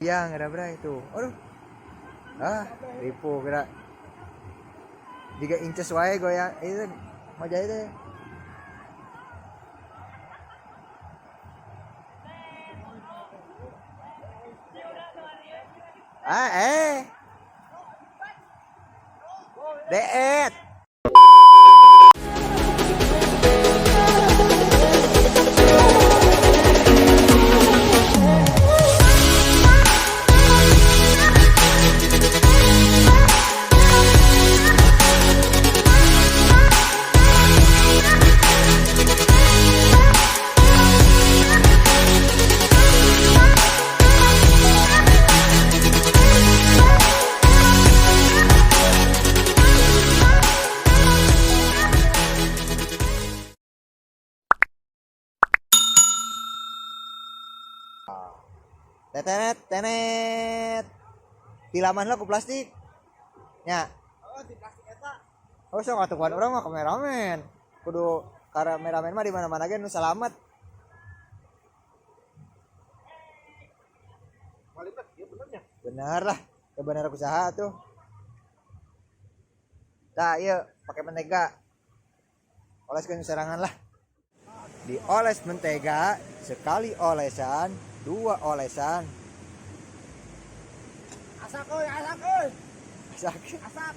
yang gerak bray itu. Aduh. Ribu gerak. 3 inches wae goyang itu mau jadi deh. Deet. Tetenet, tenet. Tilaman lah ku plastik. Nya. Oh, di plastik eta. Oh, sok atuan urang mah kameramen. Kudu kameramen mah di mana-mana ge nu salamet. Kualitas ieu benernya. Bener lah. Kebenar usaha tuh. Tah, ieu pakai mentega. Oleskeun serangan lah. Dioles mentega, sekali olesan, 2 olesan. Asak euy, asak euy. Sakit. Asak.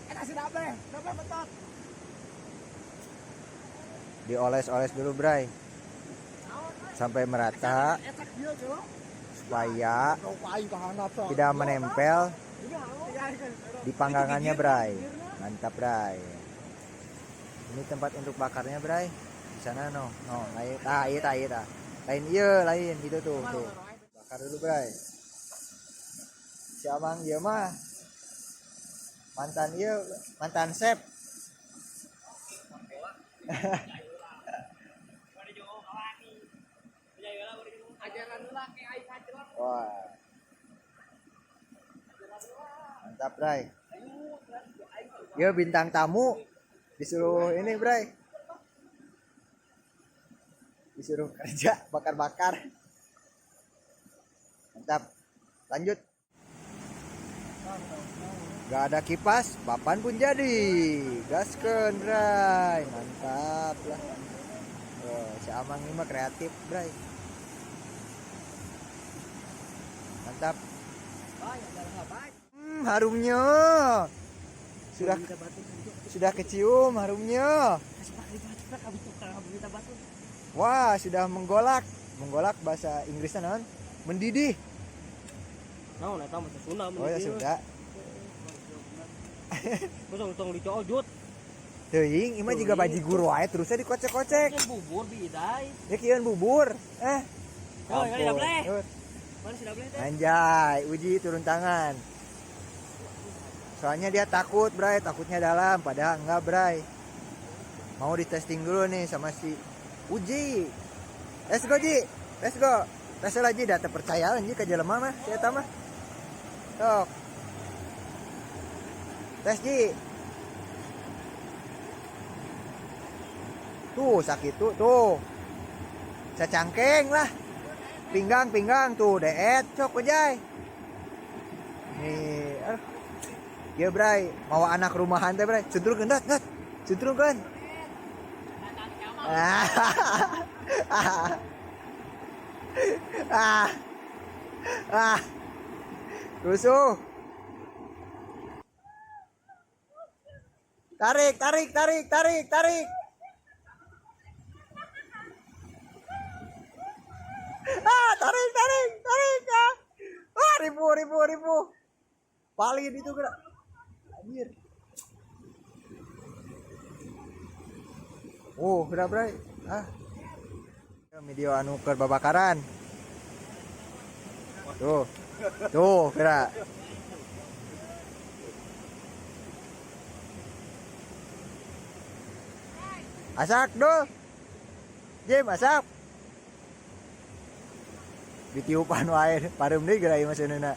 Eta si dableh betot. Dioles-oles dulu, Bray. Sampai merata Etak dieu coba. supaya tidak menempel di panggangannya, Bray. Mantap, Bray. Ini tempat untuk bakarnya, Bray. Di sana no, lain. Iya. Lain lain itu tuh. Bakar dulu, Bray. Si Amang ieu mah mantan chef. Wah. Mantap, Bray. Yo bintang tamu disuruh ini, Bray. Disuruh kerja bakar-bakar. Mantap. Lanjut. Gak ada kipas, papan pun jadi. Gaskeun, Bray. Mantap lah. Oh, si Amang ini mah kreatif, Bray. Mantap. Harumnya. Sudah kecium harumnya. Wah, sudah menggolak. Menggolak bahasa Inggrisnya naon? Mendidih. Naon eta mah Sunda mendidih. Oh ya sudah. Tong dicoojut. Teuing, imah juga baji guru wae terusnya dikocek-kocek. Bubur bidai. Ya kieun bubur. Kali dableh. Mana si dableh teh? Anjay, uji turun tangan. Soalnya dia takut, Bray, takutnya dalam, padahal enggak, Bray. Mau ditesting dulu nih sama si Uji. Let's go, Ji. Let's go. Tes lagi dah terpercaya anjing ka jelema mah, si eta mah. Sok. Tes, Ji. Tuh, sakit tuh. Cacangkeng lah. Pinggang tuh, deet, sok ujay. Nih, ya, Bray, mau anak rumahan teh, Bray. Suntrungkeun, dat. Suntrungkeun. Rusuh. Tarik. Tarik ya. Ribu. Palin itu gerak. Anjir. Gerak, Bray. Video anu keur babakaran. Tuh, gerak. Asak dong. Jim, asak. Ditiupan wae, pareum deui geura ieu maseunna.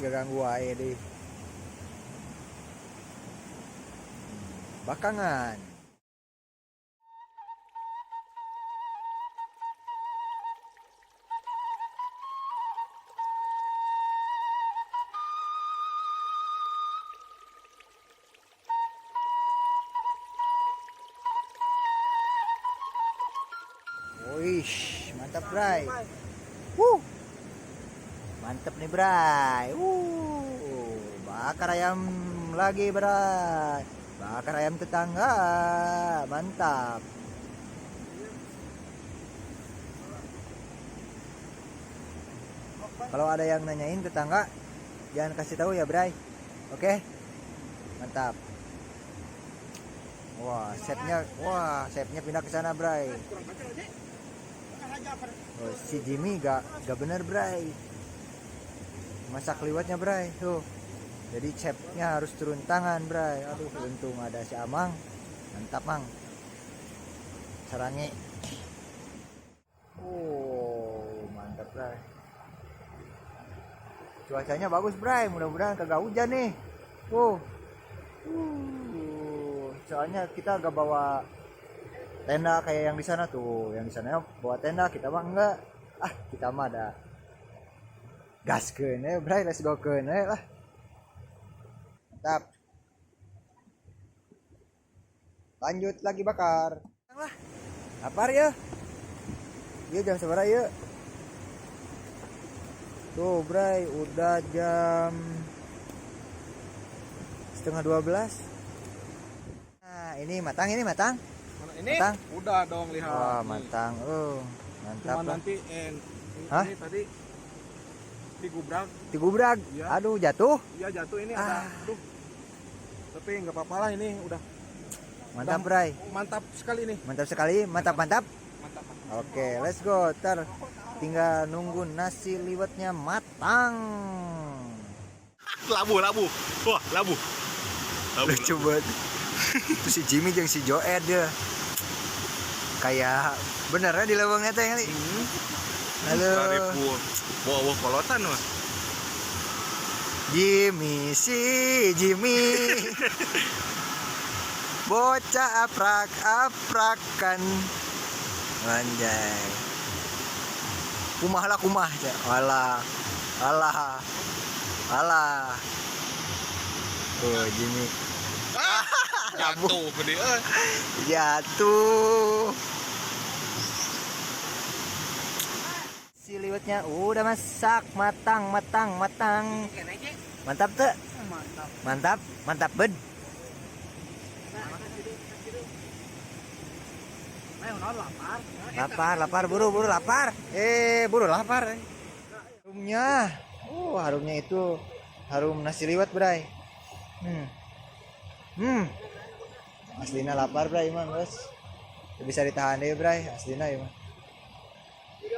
Gak ganggu wae deh. Bakangan. Wish, mantap Bray. Mantap nih Bray. Bakar ayam lagi Bray. Bakar ayam tetangga. Mantap. Kalau ada yang nanyain tetangga, jangan kasih tahu ya Bray. Oke? Mantap. Wah, chefnya pindah ke sana Bray. Oh, si Jimmy gak bener Bray. Masak liwatnya Bray. Tuh. Jadi chefnya harus turun tangan Bray. Aduh, untung ada si Amang. Mantap Mang. Sarangi. Oh, mantap Bray. Cuacanya bagus Bray. Mudah-mudahan kagak hujan nih. Soalnya kita gak bawa tenda kayak yang di sana tuh. Yang di sana bawa tenda, kita mah enggak. Kita mah ada gas ya Bray, let's go lah. Mantap. Lanjut lagi bakar. Lah. Lapar ya? Iya jam seberapa ya? Tuh Bray, udah jam setengah 12. Nah, ini matang. Mana ini? Matang? Udah dong lihat. Wah, matang. Mantap. Cuma nanti Hah? ini tadi digubrak. Ya. Aduh, jatuh. Iya jatuh ini ada. Aduh. Tapi nggak apa-apa lah ini udah. Mantap, Bray. Mantap sekali nih. Mantap sekali, mantap. Mantap. Oke, let's go. Tinggal nunggu nasi liwetnya matang. Labu. Wah, labu. Lucu banget. Itu si Jimmy jeung si Joed dia. Kayak benernya di lewangnya teh kali. Halo. Bawa kolotan mah. Jimmy. Bocah aprak-aprakan. Anjay. Kumah. Alah. Oh, Jimmy. Jatuh gede. Jatuh. Si liwetnya udah masak, matang. Mantap tuh. Mantap bed. Lapar, buru lapar. Buru lapar. Harumnya itu harum nasi liwet, Bray. Aslina lapar, Bray, emang, Bos. Bisa ditahan deh, Bray. Aslina emang.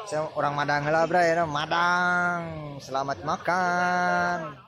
Saya orang Madang lah, Bray. Madang. Selamat makan.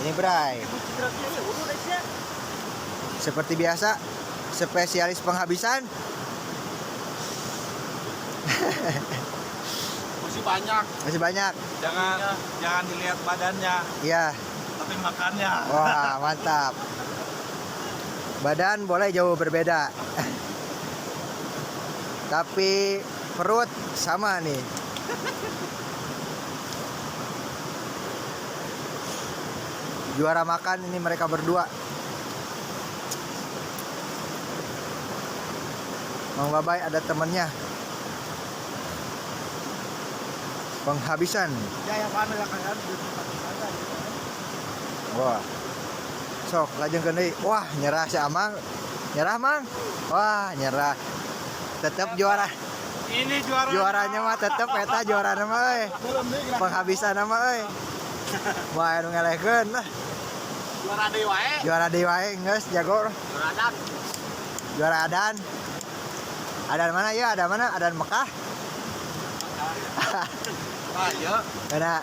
Ini Bray, seperti biasa, spesialis penghabisan. Masih banyak. Masih banyak. Jangan dilihat badannya, Iya. tapi makannya. Wah, mantap. Badan boleh jauh berbeda. Tapi perut sama nih. Juara makan ini mereka berdua. Mang Babai ada temennya. Penghabisan. Ya yang mana lah kan? Wah. Sok lajeng deui. Wah, nyerah si Amang. Nyerah, Mang. Wah, nyerah. Tetap juara. Ini juara. Juaranya mah tetep eta juara mah euy. Penghabisan mah euy. Wah, anu ngelehkeun lah. Juara deui wae. Juara deui wae geus jago. Juara adan. Juara adan. Adan mana ya? Adan mana? Adan Mekah. Ah, iya. Karena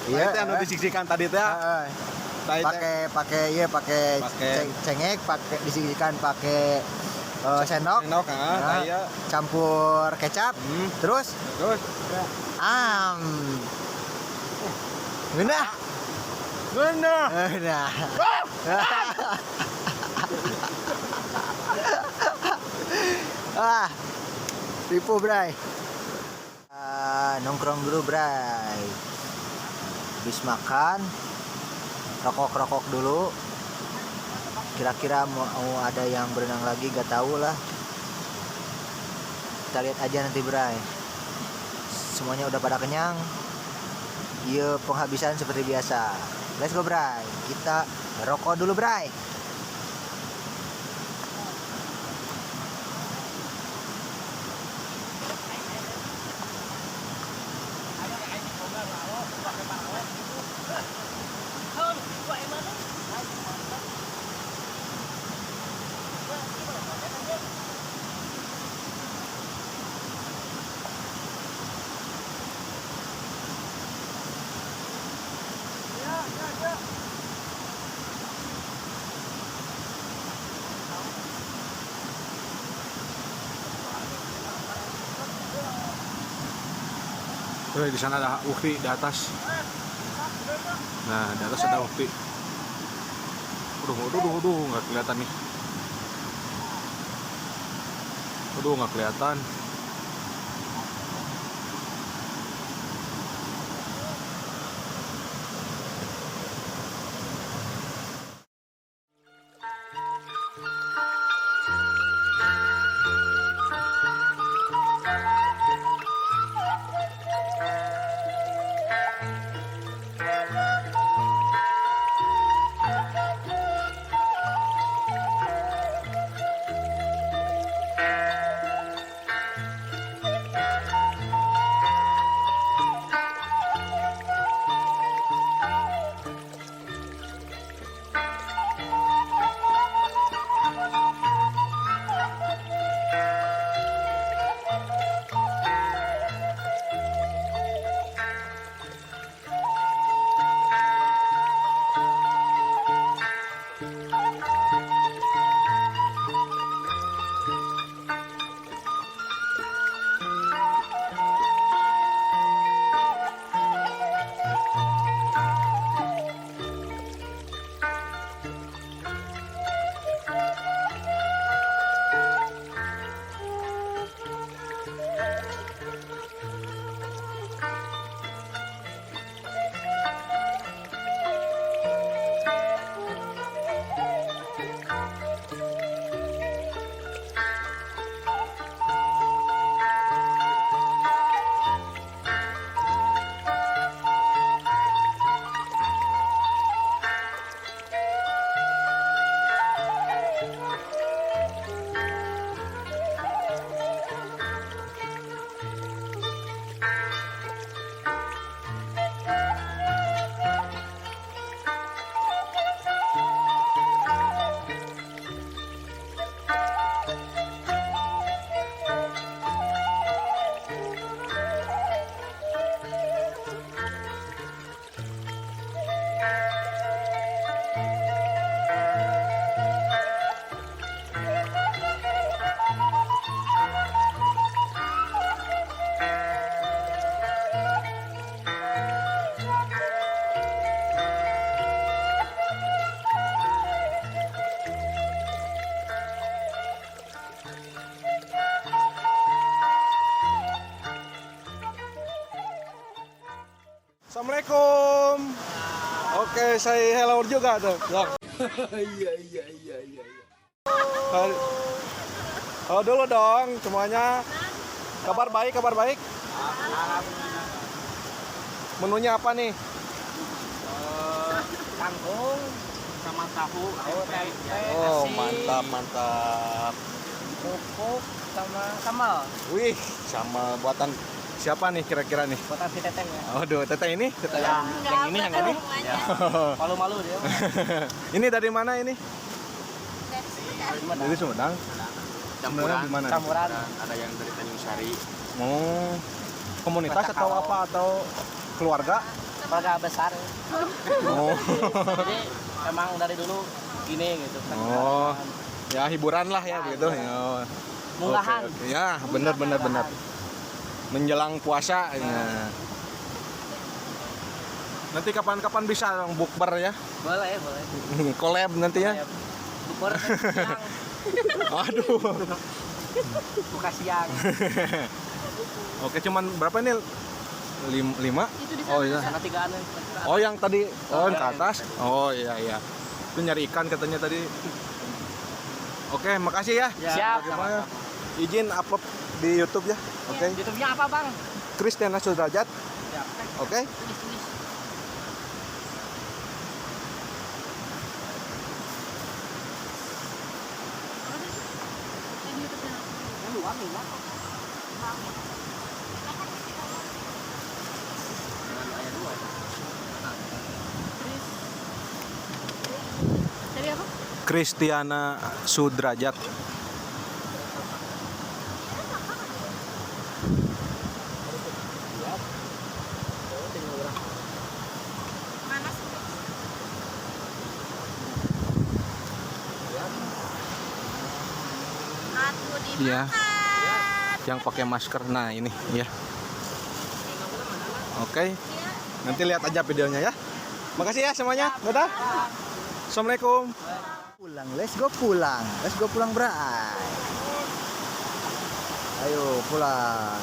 Iya, teh anu disiksikan tadi teh. pakai cengek, pakai disiksikan pakai sendok. Sendok Nah, iya. campur kecap. Terus Geunah. Bener. Nah. Tipu Bray. Nongkrong dulu Bray. Habis makan, rokok dulu. Kira-kira mau ada yang berenang lagi, gak tahu lah. Kita lihat aja nanti Bray. Semuanya udah pada kenyang. Iya, penghabisan seperti biasa. Let's go Bray. Kita rokok dulu Bray. Di sana ada Ukti di atas. Nah, di atas ada Ukti. Aduh, nggak kelihatan nih. Aduh, nggak kelihatan. say hello juga tuh. Iya. Halo dulu dong semuanya. Kabar baik. Menunya apa nih? Kangkung sama tahu, tempe, Oh, nasi, mantap. kerupuk sama sambal. Wih, sama buatan siapa nih kira-kira nih? Buatan si Teteng ya. Aduh, teteh ini? Teteh Yang ini. Ya. Malu-malu dia. Ini dari mana ini? Dari Dari Sumedang. Campuran. Di mana? Campuran. Ada yang dari Tanjung Sari. Oh, komunitas atau apa atau keluarga? Keluarga besar. Oh. Jadi emang dari dulu gini gitu. Oh. Ya hiburan lah ya begitu. Ya. Munggahan. Oke. Ya, benar. Menjelang puasa ya. Nanti kapan-kapan bisa bukber ya? Boleh. Collab nanti ya. Bubur siang, Aduh. buka siang. Oke, cuman berapa ini? 5? Oh iya. Sana 3-an. Oh yang tadi, yang ke atas. Oh iya. Itu nyari ikan katanya tadi. Oke, makasih ya. Siap. Bagaimana? Izin upload di YouTube ya. Oke. YouTube-nya apa, Bang? Kristiana Sudrajat. Siap. Oke. Dari apa? Kristiana Sudrajat. Mana sih? Atuh dimakan. Iya. Yang pakai masker. Nah, ini ya. Oke. Nanti lihat aja videonya ya. Makasih ya semuanya. Dadah. Assalamualaikum. Pulang, let's go pulang Bray. Ayo pulang.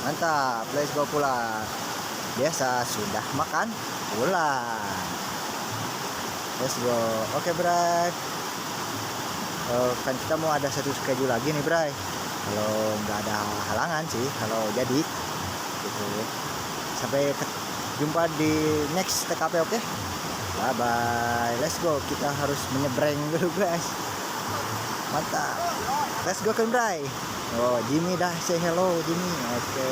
Mantap, let's go pulang. Biasa sudah makan, pulang. Let's go. Oke Bray. Kan kita mau ada satu schedule lagi nih Bray. Kalau nggak ada halangan sih, kalau jadi gitu. Sampai jumpa di next TKP, oke? Bye bye, let's go. Kita harus menyeberang dulu guys. Mantap. Let's go kan Bray. Oh Jimmy dah say hello Jimmy. Oke.